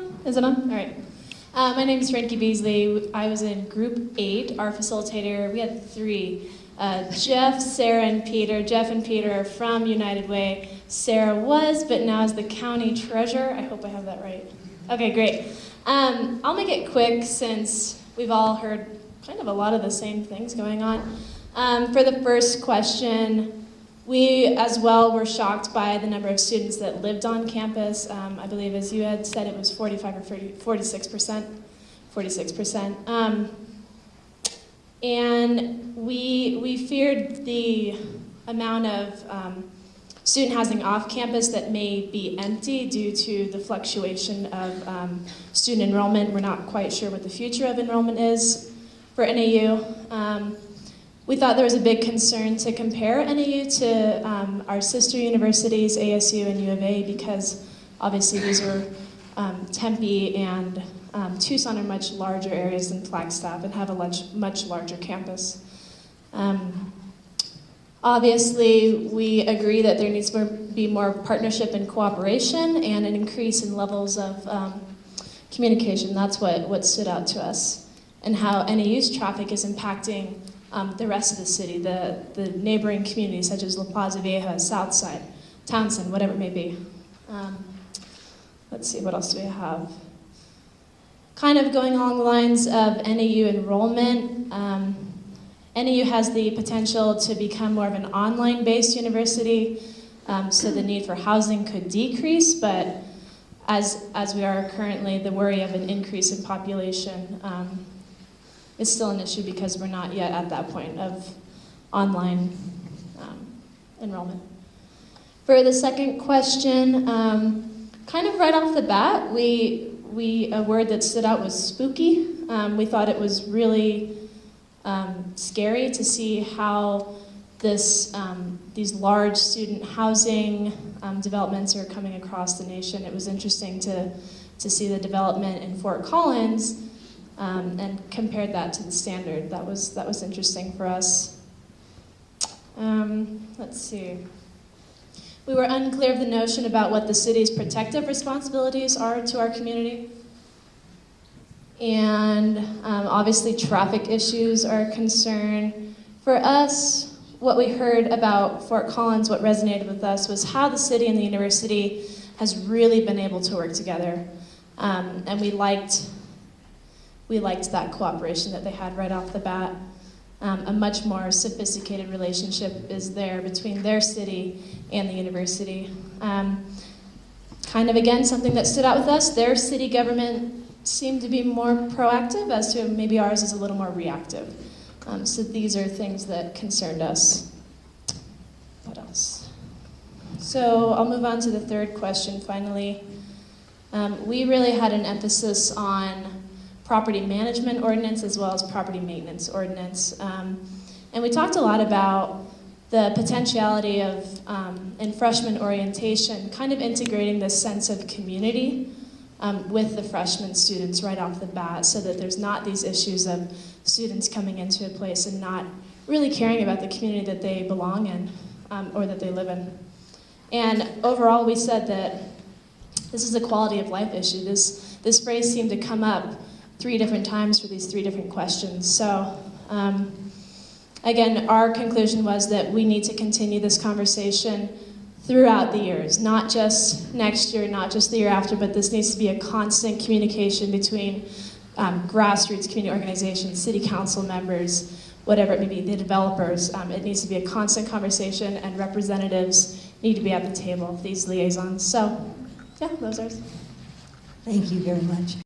on? Is it on? All right. My name is Frankie Beasley. I was in Group 8, our facilitator. We had 3, Jeff, Sarah, and Peter. Jeff and Peter are from United Way. Sarah was, but now is the county treasurer. I hope I have that right. Okay, great. I'll make it quick since we've all heard kind of a lot of the same things going on. For the first question, we as well were shocked by the number of students that lived on campus. I believe, as you had said, it was 45 or 46%. 46%. And we feared the amount of student housing off campus that may be empty due to the fluctuation of student enrollment. We're not quite sure what the future of enrollment is for NAU. We thought there was a big concern to compare NAU to our sister universities, ASU and U of A, because obviously these are Tempe and Tucson are much larger areas than Flagstaff and have a much larger campus. Obviously, we agree that there needs to be more partnership and cooperation and an increase in levels of communication. That's what stood out to us, and how NAU's traffic is impacting the rest of the city, the neighboring communities such as La Paz Vieja, Southside, Townsend, whatever it may be. Let's see, what else do we have? Kind of going along the lines of NAU enrollment, NAU has the potential to become more of an online-based university, so the need for housing could decrease, but as we are currently, the worry of an increase in population is still an issue because we're not yet at that point of online enrollment. For the second question, kind of right off the bat, a word that stood out was spooky. We thought it was really scary to see how these large student housing developments are coming across the nation. It was interesting to see the development in Fort Collins and compared that to the standard. That was interesting for us. Let's see. We were unclear of the notion about what the city's protective responsibilities are to our community. And obviously traffic issues are a concern. For us, what we heard about Fort Collins, what resonated with us, was how the city and the university has really been able to work together. And we liked that cooperation that they had right off the bat. A much more sophisticated relationship is there between their city and the university. Kind of, again, something that stood out with us, their city government seemed to be more proactive, as to maybe ours is a little more reactive. So these are things that concerned us. What else? So I'll move on to the third question finally. We really had an emphasis on property management ordinance as well as property maintenance ordinance. And we talked a lot about the potentiality of, in freshman orientation, kind of integrating this sense of community with the freshman students right off the bat, so that there's not these issues of students coming into a place and not really caring about the community that they belong in or that they live in. And overall, we said that this is a quality of life issue. This phrase seemed to come up 3 different times for these 3 different questions. So again, our conclusion was that we need to continue this conversation throughout the years, not just next year, not just the year after, but this needs to be a constant communication between grassroots community organizations, city council members, whatever it may be, the developers. It needs to be a constant conversation, and representatives need to be at the table, these liaisons. So, yeah, those are. Thank you very much.